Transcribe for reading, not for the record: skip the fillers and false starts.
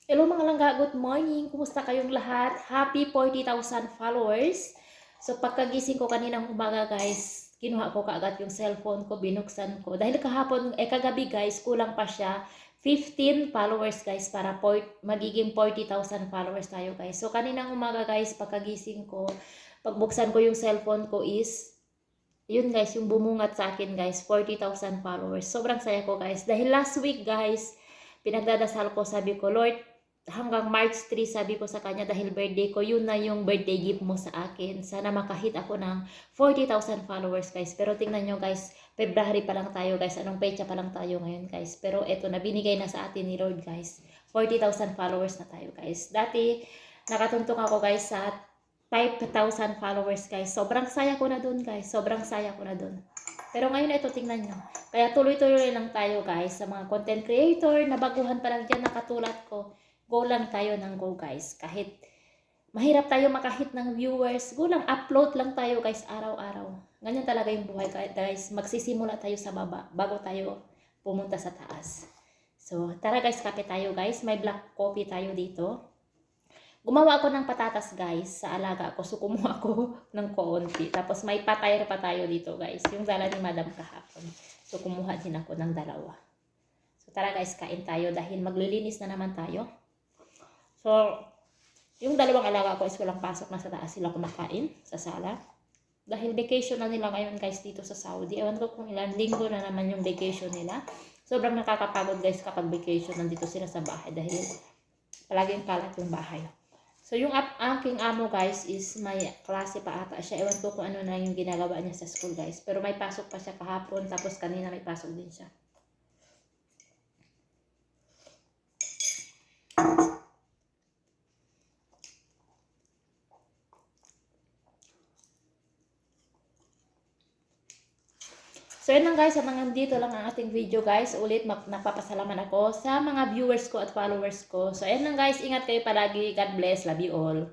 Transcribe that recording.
Hello mga langga, good morning. Kumusta kayong lahat? Happy 40,000 followers. So pagkagising ko kaninang umaga guys, kinuha ko kaagad yung cellphone ko, binuksan ko. Dahil kahapon, kagabi guys, kulang pa siya. 15 followers guys para magiging 40,000 followers tayo guys. So kaninang umaga guys, pagkagising ko, pagbuksan ko yung cellphone ko is, yun guys, yung bumungat sa akin guys, 40,000 followers. Sobrang saya ko guys. Dahil last week guys, pinagdadasal ko, sabi ko, Lord, hanggang March 3, sabi ko sa kanya, dahil birthday ko, yun na yung birthday gift mo sa akin. Sana makahit ako ng 40,000 followers guys. Pero tingnan nyo guys, February pa lang tayo guys. Anong pecha pa lang tayo ngayon guys. Pero eto na, binigay na sa atin ni Lord guys. 40,000 followers na tayo guys. Dati, nakatuntong ako guys sa 5,000 followers guys. Sobrang saya ko na dun guys. Sobrang saya ko na dun. Pero ngayon ito, tingnan nyo. Kaya tuloy-tuloy lang tayo guys sa mga content creator na baguhan pa lang dyan na katulad ko. Go lang tayo ng go guys. Kahit mahirap tayo makahit ng viewers, go lang, upload lang tayo guys araw-araw. Ganyan talaga yung buhay guys. Magsisimula tayo sa baba bago tayo pumunta sa taas. So, tara guys, kape tayo guys. May black coffee tayo dito. Gumawa ako ng patatas guys sa alaga ko. So, kumuha ako ng konti. Tapos may patayar pa tayo dito guys. Yung dala ni Madam kahapon. So, kumuha din ako ng dalawa. So, tara guys, kain tayo dahil maglilinis na naman tayo. So, yung dalawang alaga ko is walang pasok na sa taas sila kumakain sa sala. Dahil vacation na nila ngayon guys dito sa Saudi. Ewan ko kung ilang linggo na naman yung vacation nila. Sobrang nakakapagod guys kapag vacation nandito sila sa bahay dahil palaging kalat yung bahay. So, yung aking amo guys is may klase pa ata siya. Ewan ko kung ano na yung ginagawa niya sa school guys. Pero may pasok pa siya kahapon tapos kanina may pasok din siya. So, yun lang guys, hanggang dito lang ang ating video guys. Ulit, nagpapasalamat ako sa mga viewers ko at followers ko. So, yun lang guys, ingat kayo palagi. God bless. Love you all.